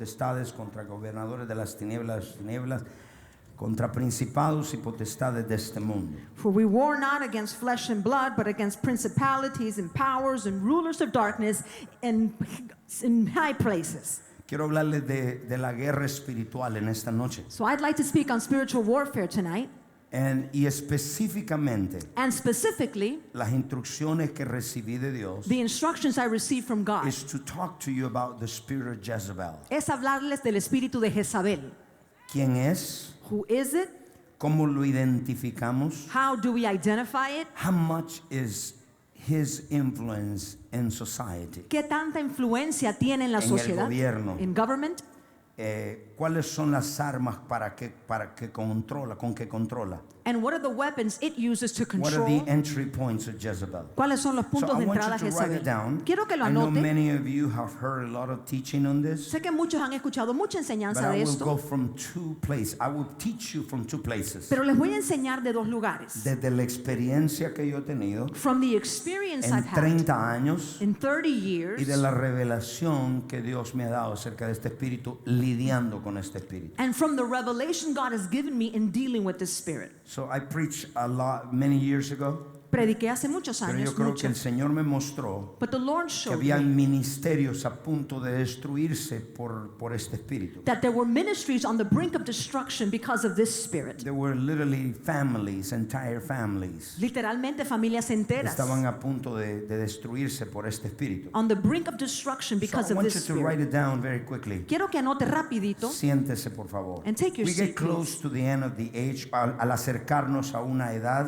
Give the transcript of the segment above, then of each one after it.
potestades, contra gobernadores de las tinieblas, contra principados y potestades de este mundo. For we war not against flesh and blood, but against principalities and powers and rulers of darkness in high places. Quiero hablarles de la guerra espiritual en esta noche. So I'd like to speak on spiritual warfare tonight. Y específicamente And specifically, las instrucciones que recibí de Dios the instructions I received from God is to talk to you about the spirit of Jezebel. es hablarles del espíritu de Jezabel. ¿Quién es? Who is it? ¿Cómo lo identificamos? How do we identify it? How much is his influence in society? ¿Qué tanta influencia tiene en la En el sociedad? gobierno. In government? ¿Cuáles son las armas con que controla? And what are the weapons it uses to What are control? the entry points of Jezebel? ¿Cuáles son los So puntos I de want entrada you a to write it Jezabel? down. Quiero que lo I know anote. many of you have heard a lot of teaching on this, Sé que muchos han escuchado mucha but enseñanza I de will go esto, from two places. I will teach you from two places. pero les voy a enseñar de dos lugares. Desde la experiencia que yo he tenido From the experience en I've had 30 años in 30 y years, de la revelación que Dios me ha dado acerca de este espíritu, lidiando con este espíritu. and from the revelation God has given me in dealing with this spirit. So I preached a lot many years ago, Prediqué hace muchos pero años, yo creo mucho, que el Señor me mostró but the Lord que showed había me ministerios a punto de destruirse por este espíritu. that there were ministries on the brink of destruction because of this spirit. There were literally families, entire families, Literalmente familias enteras estaban a punto de destruirse por este espíritu. on the brink of destruction So because I of want this you to write spirit. it down very quickly. Quiero que anote rapidito. Siéntese, por favor. And take your We seat, get close to the end of the age. Al acercarnos a una edad,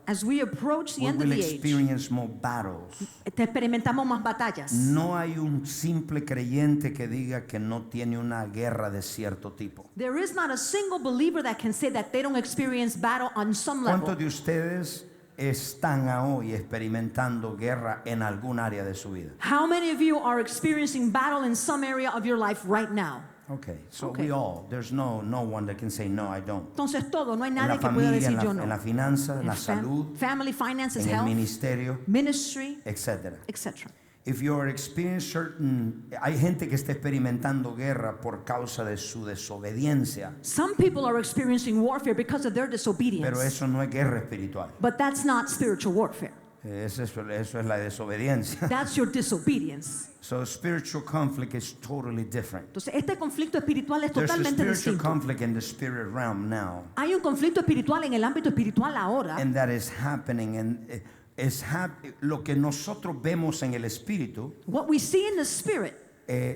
As we approach the we end of will the age, experience more battles. experimentamos más batallas. No hay un simple creyente que diga que no tiene una guerra de cierto tipo. There is not a single believer that can say that they don't experience battle on some ¿Cuántos level. de ustedes están hoy experimentando guerra en algún área de su vida? How many of you are experiencing battle in some area of your life right now? Okay, so Okay. we all. There's no one that can say no, I don't. Entonces todo, no hay En la nadie que pueda familia, decir en yo la no. finanza, en la Fam- salud, family, finances, en el health, ministerio, ministry, etc. etc. If you're experiencing certain, hay gente que está experimentando guerra por causa de su desobediencia, Some people are experiencing warfare because of their pero disobedience. eso no es guerra espiritual. But that's not spiritual warfare. Eso es la desobediencia. That's your disobedience. So spiritual conflict is totally different. Entonces, este conflicto espiritual es There's a totalmente spiritual distinto. conflict in the spirit realm now, Hay un conflicto espiritual en el ámbito espiritual ahora, and that is happening. And lo que nosotros vemos en el espíritu, what we see in the spirit,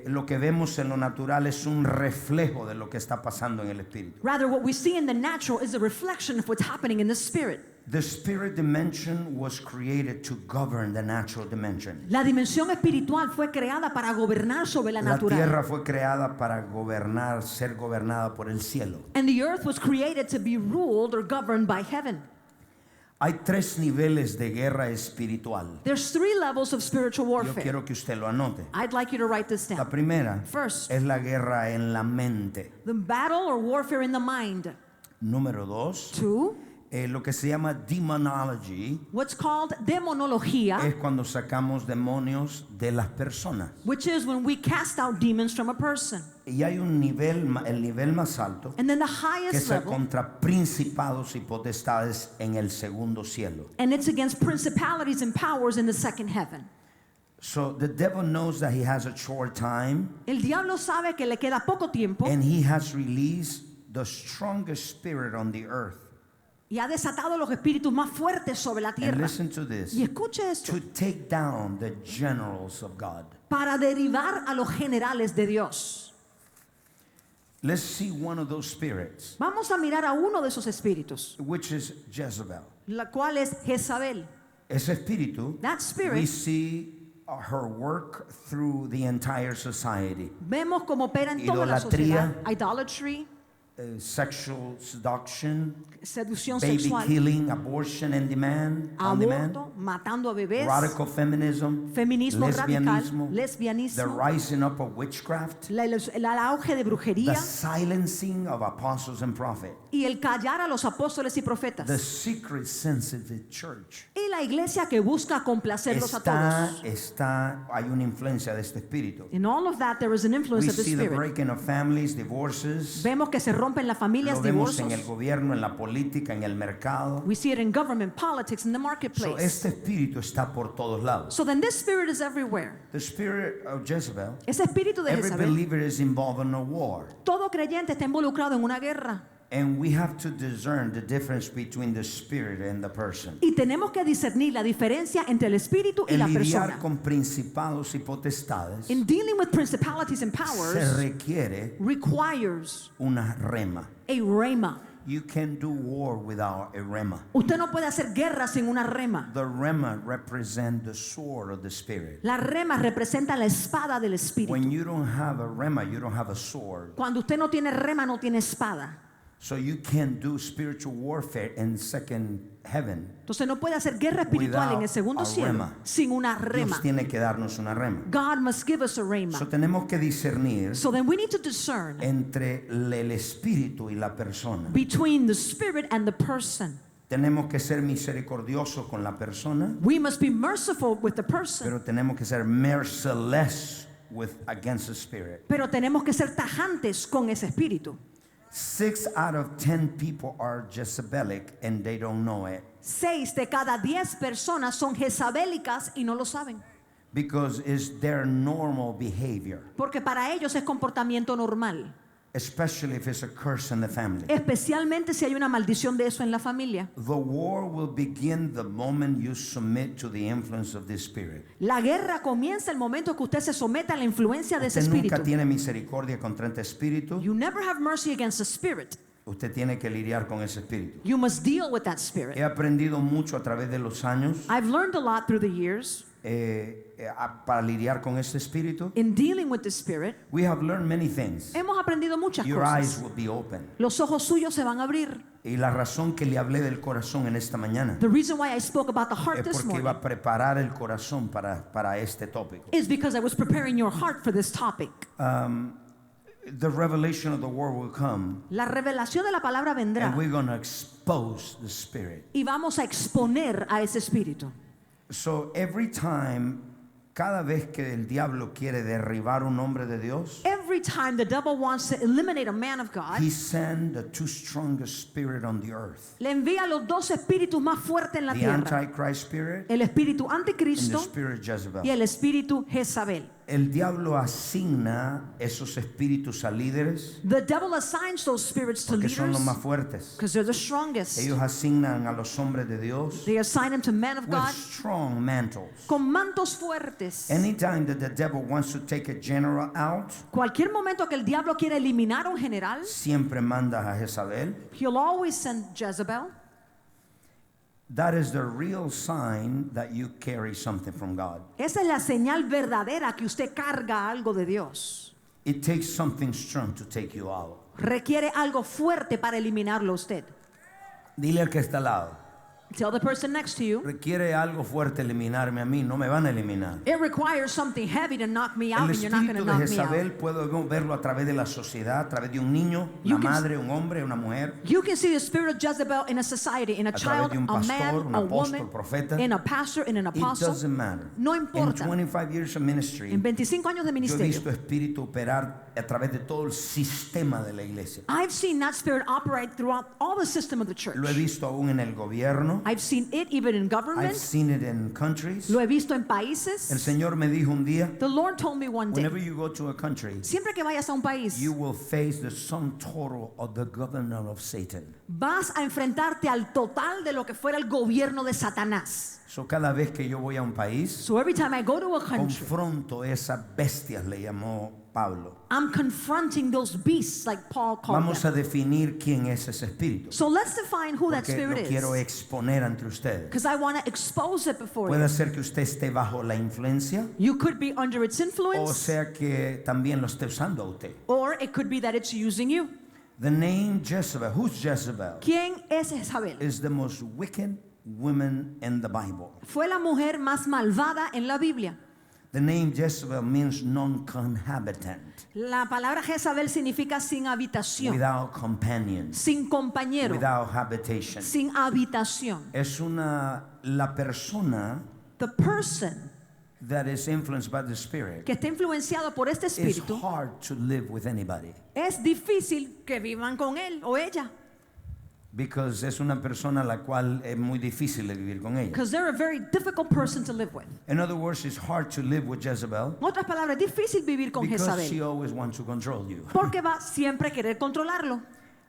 lo que vemos en lo natural es un reflejo de lo que está pasando en el espíritu. rather what we see in the natural is a reflection of what's happening in the spirit. The spirit dimension was created to govern the natural dimension. La dimensión espiritual fue creada para gobernar sobre la La natural. tierra fue creada para gobernar, ser gobernada por el cielo. And the earth was created to be ruled or governed by heaven. Hay 3 niveles de guerra espiritual. There's 3 levels of spiritual Yo warfare. quiero que usted lo anote. I'd like you to write this La down. primera First, es la guerra en la mente. the battle or warfare in the mind. Número 2, 2, lo que se llama demonology, what's called demonología, es cuando sacamos demonios de las personas. which is when we cast out demons from a person. Y hay un nivel, el nivel más alto, And then the que highest es level, contra principados y potestades en el segundo cielo. and it's against principalities and powers in the second heaven. So the devil knows that he has a short time, El diablo sabe que le queda poco tiempo and he has released the strongest spirit on the earth. y ha desatado los espíritus más fuertes sobre la And tierra. listen to this, Y escuche esto, to take down the generals of God. para derribar a los generales de Dios. Let's see one of those spirits, Vamos a mirar a uno de esos espíritus, which is Jezebel. la cual es Jezabel. Ese espíritu, That we spirit, see her work through the entire society. vemos cómo opera en toda la Idolatría. sociedad. Idolatry, sexual seduction, seducción baby sexual, killing, abortion on demand, aborto, matando a bebés, radical feminism, feminismo lesbianismo, radical, the lesbianismo, rising up of witchcraft, el auge de the brujería silencing of apostles and prophets, y el callar a los apóstoles y profetas. the secret sensitive church. Y la iglesia que busca complacerlos a todos. Hay una influencia de este espíritu. In all of that, there is an influence We of the see the Spirit. breaking of families, divorces. Vemos que se rompen las familias, Lo vemos en divorcios. el gobierno, en la política, en el mercado. We see it in government, politics, in the So, marketplace. este espíritu está por todos lados. So then this spirit is everywhere. The spirit of Jezebel, Ese espíritu de every Jezabel, believer is involved in a war. todo creyente está involucrado en una guerra. And we have to discern the difference between the spirit and the person. Y tenemos que discernir la diferencia entre el espíritu y El la lidiar persona. con principados y potestades In dealing with principalities and se powers requiere requires una rema. a rema. You can do war without a rema. Usted no puede hacer guerra sin una rema. The rema represents the sword of the spirit. La rema representa la espada del espíritu. When you don't have a rema, you don't have a sword. Cuando usted no tiene rema, no tiene espada. So you can't do spiritual warfare in second heaven. Entonces no puede hacer guerra espiritual en el segundo Without a cielo rema. sin una rema. Dios tiene que darnos una rema. God must give us a rema. So tenemos que discernir So then we need to discern entre el espíritu y la persona. between the spirit and the person. Tenemos que ser misericordiosos con la persona, We must be merciful with the person, pero tenemos que ser merciless against the spirit. pero tenemos que ser tajantes con ese espíritu. 6 out of 10 people are Jezebelic and they don't know it 6 de cada 10 personas son jezabélicas y no lo saben, because it's their normal behavior, porque para ellos es comportamiento normal, especially if it's a curse in the family. especialmente si hay una maldición de eso en la familia. The war will begin the moment you submit to the influence of this spirit. La guerra comienza el momento que usted se someta a la influencia de ese Usted nunca espíritu. tiene misericordia contra este espíritu. You never have mercy against a spirit. Usted tiene que lidiar con ese espíritu. You must deal with that He spirit. aprendido mucho a través de los años I've learned a lot through the years para lidiar con ese espíritu. in dealing with the spirit. We have learned many things. Hemos aprendido muchas Your eyes cosas. will be open. Los ojos suyos se van a abrir. Y la razón que le hablé del corazón en esta mañana The reason why I spoke about the heart es this porque iba morning a preparar el corazón para este tópico. is because I was preparing your heart for this topic. The revelation of the word will come La revelación de la palabra vendrá and we're going to expose the spirit. y vamos a exponer a ese espíritu. So every time, cada vez que el diablo quiere derribar un hombre de Dios, Every time the devil wants to eliminate a man of God, he sends the two strongest spirit on the earth. le envía los dos espíritus más fuertes en la The tierra. Antichrist spirit El espíritu and the anticristo spirit y Jezebel. el espíritu Jezabel. El diablo asigna esos espíritus a líderes The devil assigns those spirits to porque son leaders los más fuertes. because they're the strongest. Ellos asignan a los hombres de Dios They assign them to men of with God strong mantles. con mantos fuertes. Anytime that the devil wants to take a general out, Cualquier momento que el diablo quiera eliminar a un general, siempre manda a Jezabel. he'll always send Jezebel. That is the real sign that you carry something from God. Esa es la señal verdadera que usted carga algo de Dios. It takes something strong to take you out. Requiere algo fuerte para eliminarlo a usted. Dile al que está al lado. Tell the person next to you, Requiere algo fuerte eliminarme a mí, no me van a eliminar. it requires something heavy to knock me out, El and you're not going to espíritu de knock me Jezabel out. puedo verlo a través de la sociedad, a través de un niño, You una can- madre, un hombre, una mujer, You can see the spirit of Jezebel in a society, in a través child, de un a man, pastor, un a apóstol, woman, profeta. in a pastor, in an It apostle. doesn't matter. No In importa. 25 years of ministry, En 25 años de yo he ministerio, visto espíritu operar a través de todo el sistema de la iglesia. I've seen that spirit operate throughout all the system of the church. Lo he visto aún en el gobierno. I've seen it even in I've government. seen it in countries. Lo he visto en El países. Señor me dijo un día, The Lord told me one day, whenever you go to a country, siempre que vayas a un país, you will face the sum total of the governor of Satan. vas a enfrentarte al total de lo que fuera el gobierno de Satanás. So cada vez que yo voy a un país, So every time I go to a country, confronto esas bestias, le llamó Pablo. I'm confronting those beasts like Paul called Vamos them. a definir quién es ese espíritu, So let's define who that porque lo spirit quiero is, exponer ante ustedes. because I want to expose it before Puede you. ser que usted esté bajo la influencia, You could be under its o influence, sea que también lo esté usando a usted. or it could be that it's using you. The name Jezebel, who's Jezebel? ¿Quién es Jezabel? Is the most wicked woman in the Bible. Fue la mujer más malvada en la Biblia. The name Jezebel means non-cohabitant, La palabra Jezabel significa sin habitación, without companions, sin compañero, without habitation. sin habitación. Es la persona The person that is influenced by the Spirit. que está influenciado por este It's espíritu, hard to live with anybody es difícil que vivan con él o ella. because es una persona la cual es muy difícil de vivir con ella. Because they're a very difficult person to live with. In other words, it's hard to live with Jezebel En otras palabras, es difícil vivir con because she Jezabel. always wants to control you. Porque va siempre a querer controlarlo.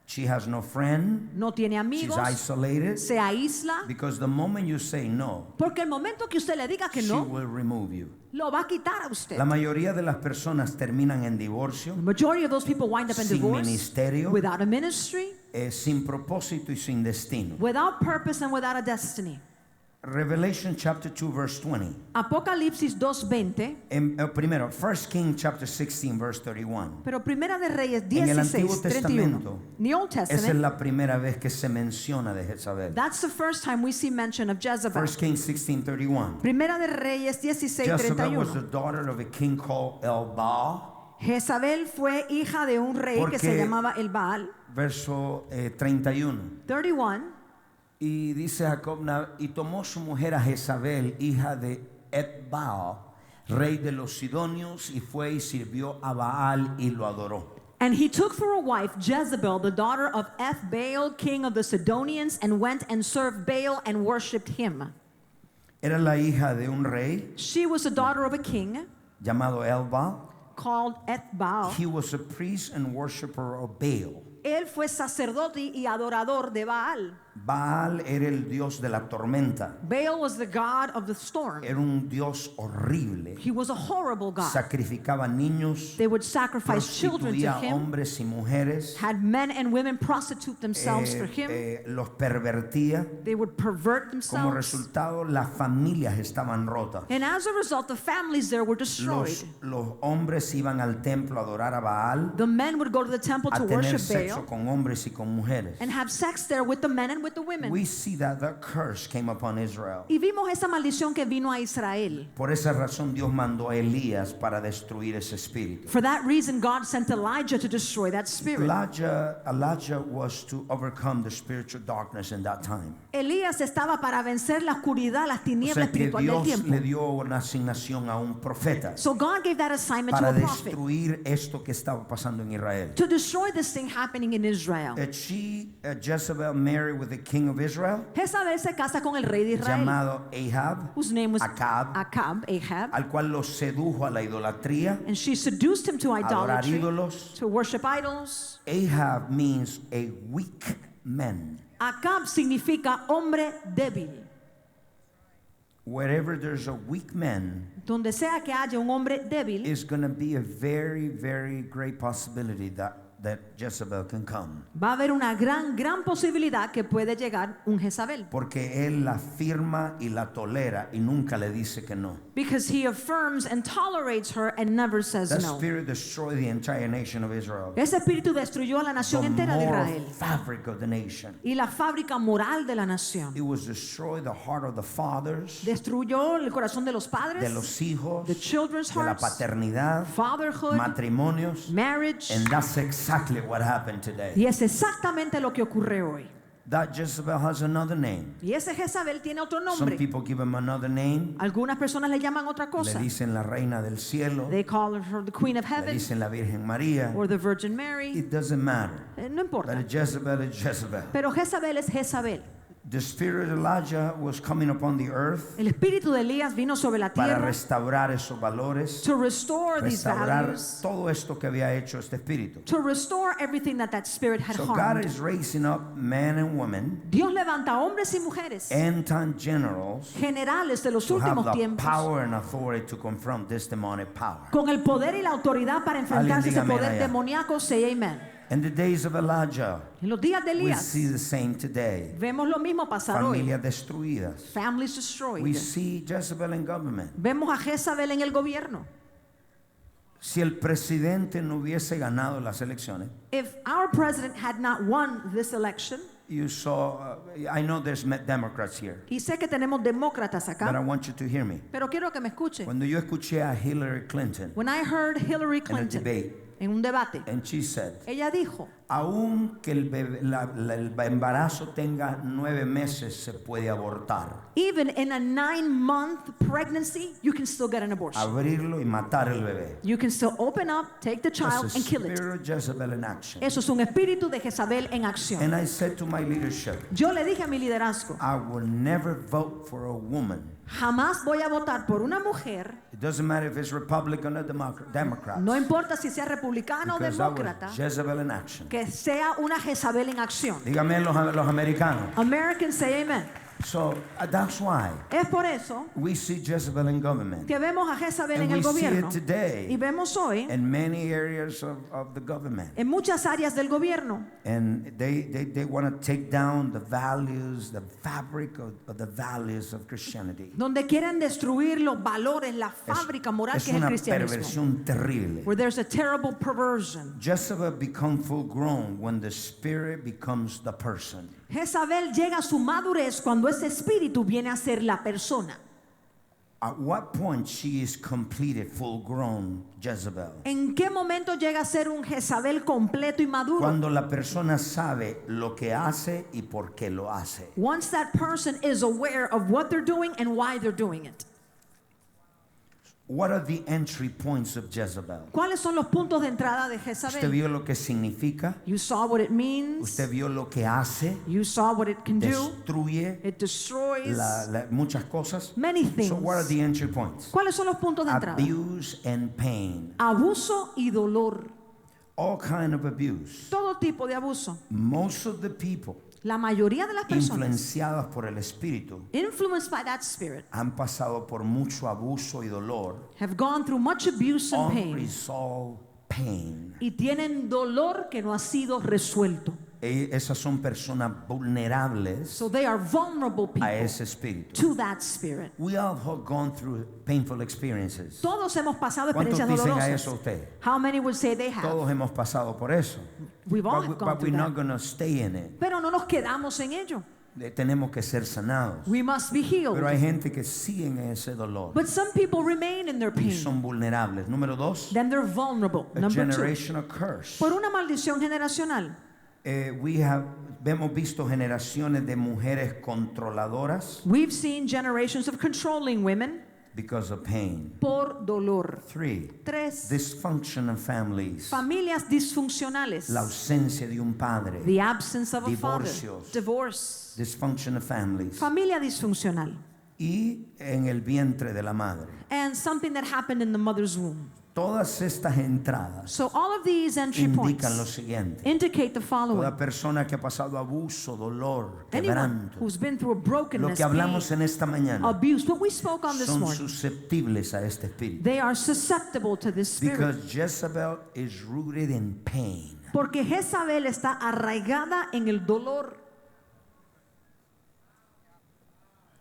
She has no friend. No tiene She's amigos, isolated se aísla. because the moment you say no, Porque el momento que usted le diga que she no, will remove you. lo va a quitar a usted. La mayoría de las personas terminan en divorcio, The majority of those people wind up in sin divorce, ministerio, without a ministry, sin propósito y sin destino. without purpose and without a destiny. Revelation chapter 2 verse 20. Apocalipsis 2:20, Primero, 1 King chapter 16 verse 31. pero Primera de Reyes En el Antiguo 16:31. Testamento, The Old esa es Testament, la primera vez que se menciona de Jezabel. that's the first time we see mention of Jezebel. 1 King 16:31. Primera de Reyes Jezebel was the 16:31. daughter of a king called El-Baal. Jezabel fue hija de un rey que se Porque- llamaba El Baal. Verso 31. 31. Y dice Jacob, y tomó su mujer a Jezabel, hija de Et-Baal, rey de los Sidonios, y fue y sirvió a Baal y lo adoró. And he took for a wife Jezebel, the daughter of Ethbaal, king of the Sidonians, and went and served Baal and worshipped him. Era la hija de un rey She was the daughter of a king llamado El-Baal. called Ethbaal. He was a priest and worshiper of Baal. Él fue sacerdote y adorador de Baal. Baal era el dios de la tormenta. Baal was the god of the storm. Era un dios horrible. He was a horrible god. Sacrificaba niños, They would sacrifice children to prostituía him, hombres y mujeres, had men and women prostitute themselves for him. los pervertía. They would pervert Como themselves. resultado, las familias estaban rotas. And as a result, the families there were destroyed. Los hombres iban al templo a adorar a Baal, The men would go to the temple a to tener worship sexo Baal con hombres y con mujeres. and have sex there with the men and with the women. We see that curse came upon Israel. Y vimos esa maldición que vino a Israel. Por esa razón Dios mandó a Elías para destruir ese espíritu. For that reason, God sent Elijah to destroy that spirit. Elijah was to overcome the spiritual darkness in that time. Elías estaba para vencer la oscuridad, las O tinieblas sea que espiritual del Dios tiempo. le dio una asignación a un profeta So God gave that assignment to para a prophet destruir esto que estaba pasando en Israel. to destroy this thing happening in Israel. Jezebel married with the king of Israel, Jezabel se casa con el rey de Israel, llamado Ahab, whose name was Acab, Ahab, al cual lo sedujo a la idolatría, and she seduced him to a adorar idolatry, ídolos. to worship idols. Ahab means a weak man. Acab significa hombre débil. Wherever there's a weak man, Donde sea que haya un hombre débil, is going to be a very, very great possibility that Jezebel can come. va a haber una gran posibilidad que puede llegar un Jezabel. Porque él la firma y la tolera y nunca le dice que no. Because he affirms and tolerates her and never says That no. spirit destroyed the entire nation of Israel. Ese espíritu destruyó a la nación The entera de moral Israel fabric of the nation. y la fábrica moral de la nación. It was destroyed the heart of the fathers, Destruyó el corazón de los de padres, los hijos, the children's de la hearts, paternidad, fatherhood, matrimonios. marriage. And that's exactly what happened today. Y es exactamente lo que ocurre hoy. That Jezebel has another name. Y ese Jezabel tiene otro Some nombre. people give him another name. Algunas personas le llaman otra Le cosa. dicen la reina del cielo. They call her the Queen of Le Heaven dicen la Virgen María. or the Virgin Mary. It doesn't matter. No importa. But Jezebel is Jezebel. Pero Jezabel es Jezabel. The spirit of Elijah was coming upon the earth El espíritu de Elías vino sobre la para tierra restaurar esos valores, to restore these restaurar values, todo esto que había hecho este espíritu. to restore everything that spirit had So God harmed. is raising up men and women, Dios levanta hombres y mujeres, end-time generals, generales de los to have últimos the tiempos, power and authority to confront this demonic power. con el poder y la autoridad para enfrentarse a ese Alguien diga poder amén allá. demoníaco. Say amen. In the days of Elijah, En los días de we Elías see the same today. vemos lo mismo pasar hoy. Familias destruidas. Families We destroyed. see Jezebel in government. Vemos a Jezabel en el gobierno. Si el presidente no hubiese ganado las elecciones, If our president had not won this election, you saw, I know there's Democrats here, y sé que tenemos demócratas but I acá, want you to hear me. pero quiero que me escuche. Cuando yo escuché a Hillary Clinton When I heard Hillary en el Clinton debate, en un debate, and she said, ella dijo, aun que el embarazo tenga 9 meses, se puede abortar, even in a 9-month pregnancy, you can still get an abortion. abrirlo y matar el bebé. You can still open up, take the child, That's a and kill it. spirit of Jezebel in action. Eso es un espíritu de Jezabel en acción. And I said to my leadership, Yo le dije a mi liderazgo, I will never vote for a woman. jamás voy a votar por una mujer, It doesn't matter if it's Republican or Democrat. no importa si sea republicana o Because that demócrata, was Jezebel in action. que sea una Jezabel en acción. Dígame los americanos. Americans say amen. So that's why Es por eso we see Jezebel in government. que vemos a Jezabel And en el we see gobierno it today y vemos hoy in many areas of the government. en muchas áreas del gobierno And they want to take down the values, the fabric of the values of Christianity. donde quieren destruir los valores, la fábrica moral Es que es el una cristianismo. perversión terrible. Where there's a terrible perversion. Jezebel becomes full grown when the spirit becomes the person. Jezabel llega a su madurez cuando ese espíritu viene a ser la persona. At what point she is completed, full grown Jezebel? ¿En qué momento llega a ser un Jezabel completo y maduro? Cuando la persona sabe lo que hace y por qué lo hace. Once that person is aware of what they're doing and why they're doing it. What are the entry points of Jezebel? ¿Cuáles son los puntos de entrada de ¿Usted Jezabel? vio lo que significa? You saw what it means. ¿Usted vio lo que hace? You saw what it can do. Destruye It destroys muchas cosas. many things. So what are the entry points? ¿Cuáles son los puntos de entrada? Abuse and pain. Abuso y dolor. All kind of abuse. Todo tipo de abuso. Most of the people La mayoría de las personas influenciadas por el espíritu influenced by that spirit han pasado por mucho abuso y dolor, have gone through much abuse and pain unresolved pain. y tienen dolor que no ha sido resuelto. Esas son personas vulnerables So they are vulnerable a people ese espíritu. to that spirit. We all have gone through painful experiences. Todos hemos pasado ¿Cuántos experiencias dicen a dolorosas. eso usted? How many would say they have? Todos hemos pasado por eso. We've all But gone we're through not that. going to stay in it. Pero no nos quedamos en ello. Tenemos que ser sanados. We must be healed. Pero hay gente que sigue en ese dolor But some people remain in their y pain. son vulnerables. Número 2, Then they're vulnerable. a Number 2. generational curse. Por una maldición generacional. Hemos visto generaciones de mujeres controladoras We've seen generations of controlling women because of pain. por dolor. 3, 3. dysfunctional families. Familias disfuncionales. La ausencia de un padre. The absence of a father. Divorcios. Divorce. Dysfunctional families. Familia disfuncional. Y en el vientre de la madre. And something that happened in the mother's womb. Todas estas entradas So all of these entry indican lo points siguiente. indicate the following. Toda persona que ha pasado abuso, dolor, Anyone quebranto, who's been through a lo brokenness, que hablamos pain, en esta mañana, abuse, what we spoke on this son morning, susceptibles a este espíritu. they are susceptible to this spirit. Because Jezebel is rooted in pain. Porque Jezabel está arraigada en el dolor.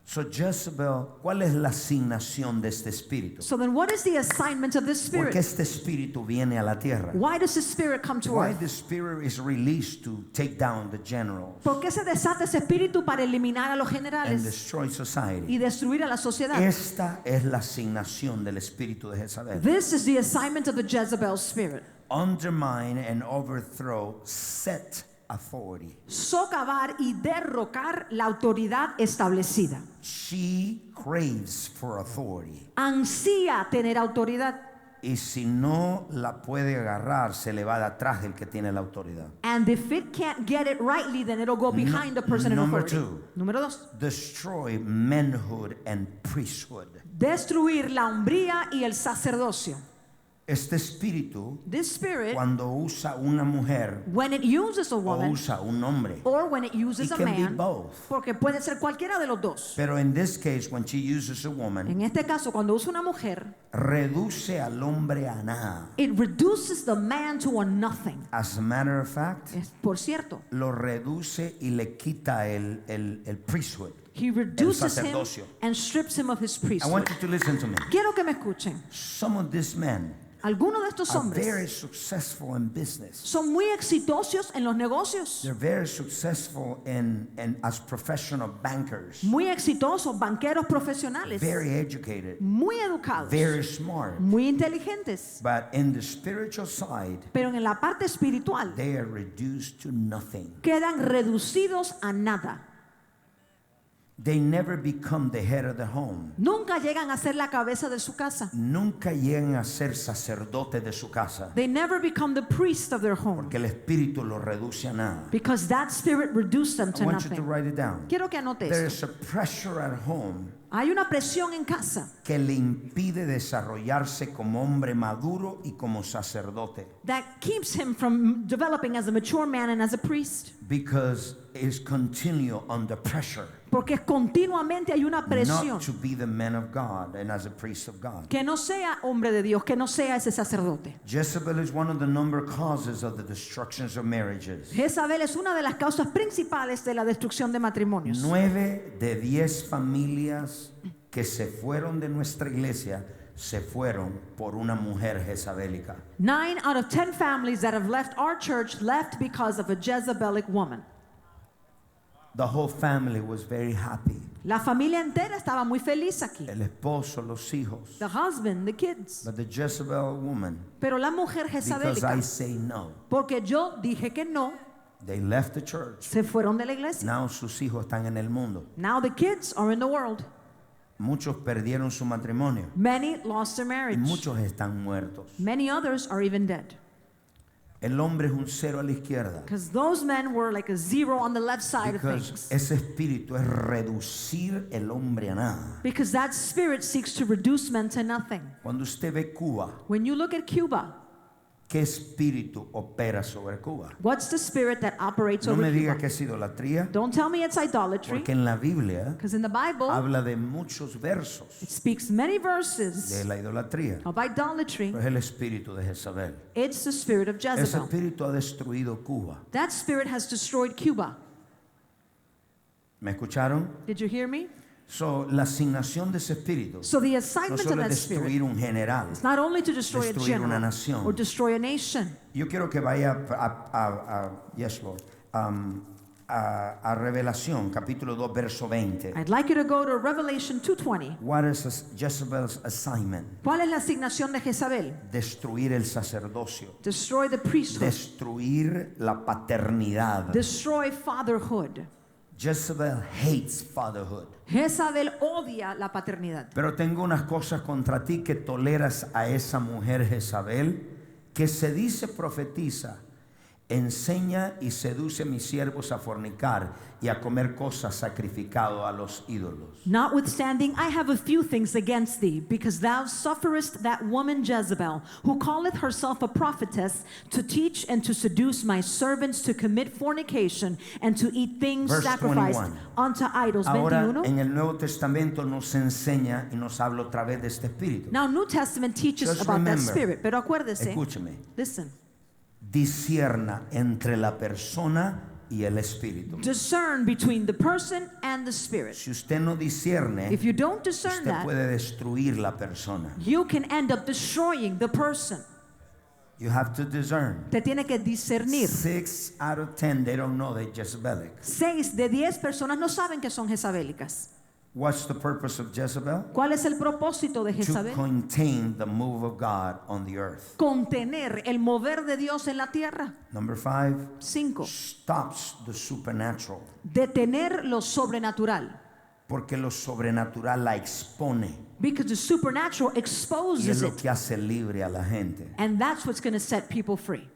So Jezebel, ¿cuál es la asignación de este espíritu? So then what is the assignment of this ¿Por qué spirit? este espíritu viene a la tierra? Why does this spirit come to Why earth? the spirit is released to take down the generals ¿Por qué se desata ese espíritu para eliminar a los and generales destroy society? y destruir a la sociedad? Esta es la asignación del espíritu de Jezabel. This is the assignment of the Jezebel spirit. Undermine and overthrow set authority. Socavar y derrocar la autoridad establecida. She craves for authority. Ansía tener autoridad. Y si no la puede agarrar, se le va de atrás del que tiene la autoridad. And if it can't get it rightly, then it'll go behind the person in Number authority. 2. Número 2. Destroy manhood and priesthood. Destruir la hombría y el sacerdocio. Este espíritu, This spirit, cuando usa una mujer when it uses a o woman usa un hombre, or when it uses it a can be man, both. porque puede ser cualquiera de los dos. Pero in this case, when she uses a woman, En este caso, cuando usa una mujer, reduce al hombre a nada. it reduces the man to a nothing. As a matter of fact, Por cierto, lo reduce y le quita el priesthood. he reduces him sacerdocio. and strips him of his I want priesthood. you to listen to me. Quiero que me escuchen. Some of these men Algunos de estos are very hombres successful in business. son muy exitosos en los negocios, They're very successful in as professional bankers. muy exitosos, banqueros profesionales, Very educated. muy educados, Very smart. muy inteligentes. But in the spiritual side, Pero en la parte espiritual they are reduced to nothing. quedan reducidos a nada. They never become the head of the home. Nunca llegan a ser la cabeza de su casa. Nunca llegan a ser sacerdote de su casa. They never become the priest of their home Porque el espíritu lo reduce a nada. because that spirit reduced them I to want you to nothing. write it down. Quiero que anote There esto. is a pressure at home Hay una presión en casa que le impide desarrollarse como hombre maduro y como sacerdote. that keeps him from developing as a mature man and as a priest. Because it's continual under pressure. Porque continuamente hay una presión Not to be the man of God and as a priest of God. que no sea hombre de Dios, que no sea ese sacerdote. Jezebel is one of the number causes of the destructions of marriages. Jezabel es una de las causas principales de la destrucción de matrimonios. 9 de 10 familias que se fueron de nuestra iglesia se fueron por una mujer jezabélica. 9 out of 10 families that have left our church left because of a Jezebelic woman. The whole family was very happy. La familia entera estaba muy feliz aquí. El esposo, los hijos. The husband, the kids. But the Jezebel woman, Pero la mujer because jezabélica, I say no, porque yo dije que no, they left the church. se fueron de la iglesia. Now sus hijos están en el mundo. Now the kids are in the world. Muchos perdieron su matrimonio Many lost their y marriage. muchos están muertos. Many others are even dead. El hombre es un cero a la izquierda. Because those men were like a zero on the left side of Because things. ese espíritu es reducir el hombre a nada. Because that spirit seeks to reduce men to nothing. Cuando usted ve Cuba, When you look at Cuba, ¿qué espíritu opera sobre Cuba? what's the spirit that operates No over me diga Cuba? que es idolatría, Don't tell me it's idolatry. porque en la Biblia Because in the Bible, habla de muchos versos it speaks many de verses la idolatría. of idolatry. Pero es el espíritu de Jezabel. It's the spirit of Ese Jezebel. espíritu ha destruido Cuba. That spirit has destroyed Cuba. ¿Me escucharon? Did you hear me? So, la asignación de ese espíritu So the no assignment of solo es that spirit destruir un general. is not only to destroy a destruir una general nación. or destroy a nation. Yo quiero que vaya yes, Lord, a Revelación, capítulo 2, verso 20. I'd like you to go to Revelation 2:20. What is Jezebel's assignment? ¿Cuál es la asignación de Jezabel? Destruir el sacerdocio, Destroy the priesthood. destruir la paternidad. Destroy fatherhood. Jezebel hates fatherhood. Jezabel odia la paternidad. Pero tengo unas cosas contra ti que toleras a esa mujer Jezabel que se dice profetiza, enseña y seduce a mis siervos a fornicar y a comer cosas sacrificadas a los ídolos. Notwithstanding, I have a few things against thee, because thou sufferest that woman Jezebel, who calleth herself a prophetess, to teach and to seduce my servants to commit fornication and to eat things Verse sacrificed 21. unto idols. Ahora 21. en el Nuevo Testamento nos enseña y nos habla otra vez de este espíritu. Now, New Testament teaches Just about that remember. spirit, pero acuérdese, Escúcheme, listen, discierna entre la persona y el espíritu. discern between the person and the spirit. Si usted no discierne, If you don't discern usted that, puede destruir la persona. you can end up destroying the person. You have to discern. Te tiene que discernir. 6 out of 10 they don't know they're Jezebelic. 6 de 10 personas no saben que son jezabélicas. What's the purpose of Jezebel? ¿Cuál es el propósito de To Jezabel? contain the move of God on the earth. Contener el mover de Dios en la tierra. Number 5, 5. stops the supernatural. Detener lo sobrenatural. Porque lo sobrenatural la expone. Because the supernatural Y es exposes lo it. que hace libre a la gente. And that's what's going to set people free.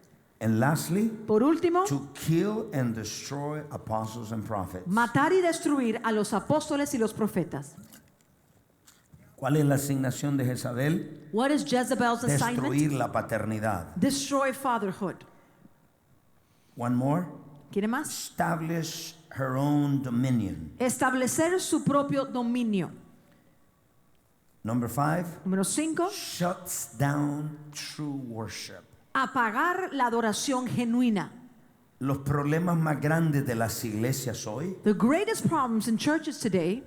And lastly, Por último, to kill and destroy apostles and prophets. matar y destruir a los apóstoles y los profetas. ¿Cuál es la asignación de Jezabel? What is Jezebel's assignment? Destruir la paternidad. Destroy fatherhood. One more. ¿Quiere más? Establish her own dominion. Establecer su propio dominio. Number 5, Número 5. shuts down true worship. Apagar la adoración genuina. Los problemas más grandes de las iglesias hoy The greatest problems in churches today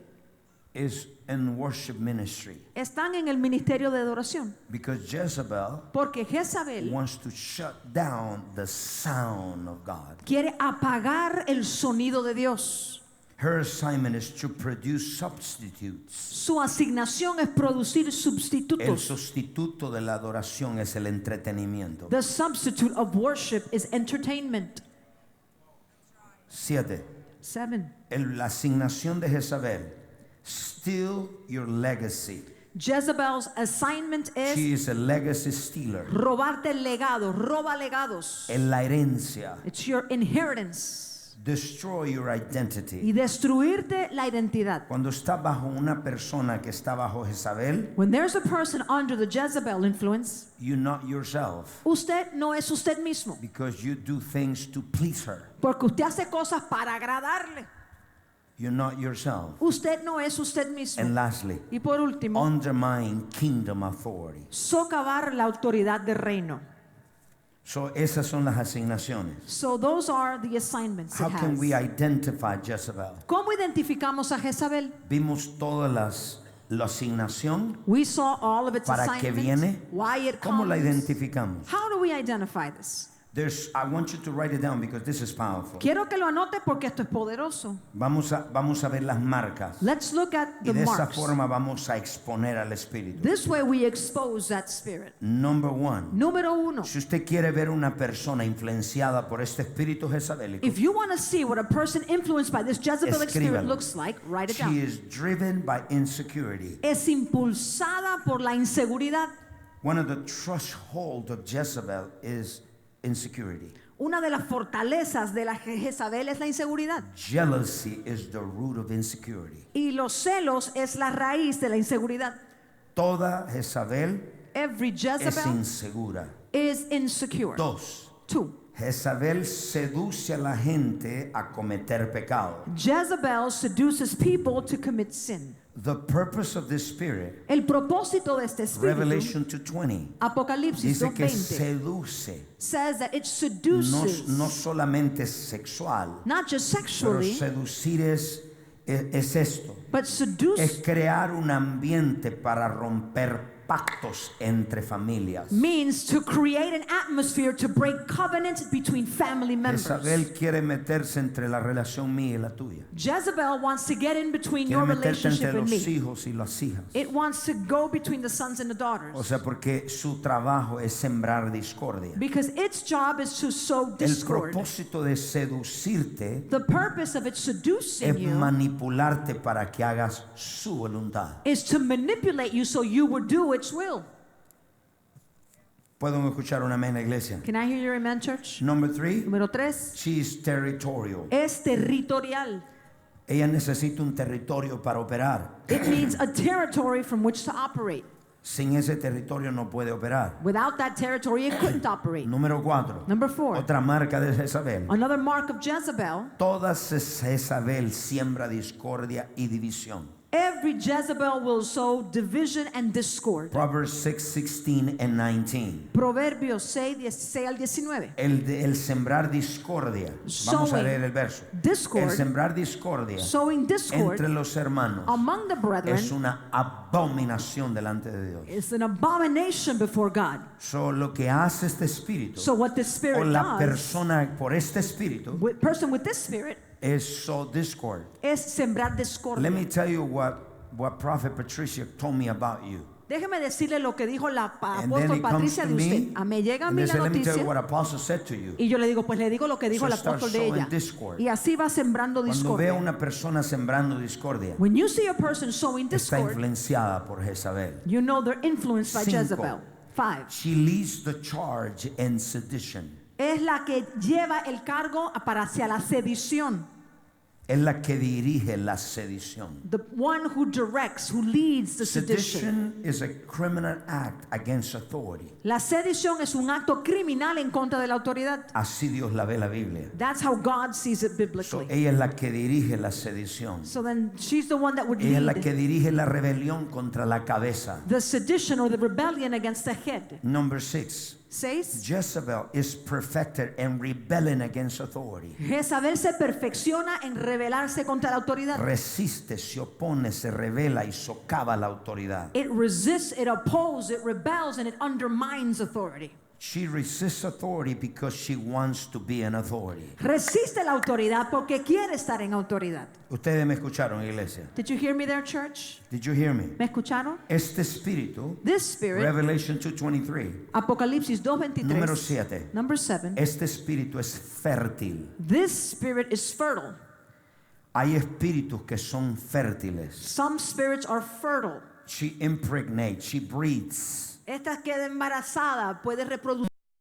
is in worship ministry están en el ministerio de adoración. because Jezebel Porque Jezabel wants to shut down the sound of God. quiere apagar el sonido de Dios. Her assignment is to produce substitutes. Su asignación es producir El sustitutos. sustituto de la adoración es el entretenimiento. The substitute of worship is entertainment. 7. 7. La asignación de Jezabel. Steal your legacy. Jezebel's assignment is She is a legacy stealer. robarte el legado, roba legados. En la herencia. It's your inheritance. Destroy your identity. Y destruirte la identidad. Cuando está bajo una persona que está bajo Jezabel, When there's a person under the Jezebel influence, you're not yourself usted no es usted mismo. because you do things to please her. Porque usted hace cosas para agradarle. You're not yourself. Usted no es usted mismo. And lastly, Y por último, undermine kingdom authority. socavar la autoridad del reino. So esas son las asignaciones. So those are the assignments How it can has. we identify Jezebel? ¿Cómo identificamos a Jezabel? Vimos todas la asignación. We saw all of its ¿Para qué viene? assignments, why it ¿Cómo la comes. identificamos? How do we identify this? I want you to write it down because this is powerful. Quiero que lo anote porque esto es poderoso. Vamos a ver las marcas. Let's look at Y the de esa marks. forma vamos a exponer al Espíritu. This way we expose that spirit. Number 1. Número uno. Si usted quiere ver una persona influenciada por este espíritu jezabélico, If you want to see what a person influenced by this Jezebelic spirit escríbalo. looks like, write it She down. is driven by insecurity. Es impulsada por la inseguridad. One of the thresholds of Jezebel is insecurity. Una de las fortalezas de la Jezabel es la inseguridad. Jealousy is the root of insecurity. Y los celos es la raíz de la inseguridad. Toda Jezabel Every es Jezebel insegura. is insecure. 2. 2. Jezabel seduce a la gente a cometer pecado. Jezebel seduces people to commit sin. The purpose of this spirit, El propósito de este espíritu, Revelation 2:20, Apocalipsis dice que 2:20, seduce, says that it seduces, no solamente sexual, not just pero sexually, seducir es esto, but seduce es crear un ambiente para romper pactos entre familias. means to create an atmosphere to break covenant between family members. Jezabel quiere meterse entre la relación mía y la tuya. Jezebel wants to get in between Quiere your meterse relationship entre and los me. hijos y las hijas. It wants to go between the sons and the daughters. O sea, porque su trabajo es sembrar discordia. Because its job is to sow El discord. propósito de seducirte The purpose of it es seducing you manipularte para que hagas su voluntad. is to manipulate you so you would do its will. ¿Puedo escuchar un amén en la iglesia? Can I hear your amen, church? Number 3, Número 3. she is territorial. Es territorial. Ella necesita un territorio para operar. It needs a territory from which to operate. Sin ese territorio no puede operar. Without that territory, it couldn't operate. Número 4, Number 4. otra marca de Jezabel. Another mark of Jezebel. Toda Jezabel siembra discordia y división. Every Jezebel will sow division and discord. Proverbs 6:16 and 19. Proverbios 6, 16 al 19. El sembrar discordia. Vamos a Sowing leer el verso. discord, El sembrar discordia Sowing discord entre los hermanos among the brethren es una abominación delante de Dios. is an abomination before God. So, lo que hace este espíritu So what the o Spirit la does, persona por este espíritu person with this Spirit, es sow discord. es sembrar Let discordia. me tell you what Prophet Patricia told me about you. Déjeme decirle lo que dijo la And then apóstol he comes Patricia to de usted. me A mí llega a and mí they la say, let me tell you noticia what Apostle said to you. y yo le digo, pues le digo lo que dijo So el start apóstol de sowing ella. discord. Y así va sembrando Cuando discordia. veo una persona sembrando discordia, When you see a person sowing está discord, influenciada por Jezabel. you know they're influenced by 5. Jezebel. 5. She leads the charge in sedition. Es la que lleva el cargo para hacia la sedición. Es la que dirige la sedición. The one who directs, who leads the sedition. Sedition is a criminal act against authority. La sedición es un acto criminal en contra de la autoridad. Así Dios la ve la Biblia. That's how God sees it So, biblically. ella es la que dirige la sedición. So then she's the one that would Ella es la que lead dirige la rebelión contra la cabeza. the sedition or the rebellion against the head. Number 6. 6. Jezebel is perfected in rebelling against authority. Jezabel se perfecciona en rebelarse contra la autoridad. Resiste, se opone, se revela y socava la autoridad. It resists, it opposes, it rebels, and it undermines authority. She resists authority because she wants to be an authority. Resiste la autoridad porque quiere estar en autoridad. Ustedes me escucharon, iglesia. Did you hear me there, church? Did you hear me? ¿Me escucharon? Este espíritu, This spirit, Revelation 2:23, Apocalipsis número 2:23, 7. number 7, Este espíritu es fértil. this spirit is fertile. Hay espíritus que son fértiles. Some spirits are fertile. She impregnates, she breeds. Esta queda embarazada, puede reproducir.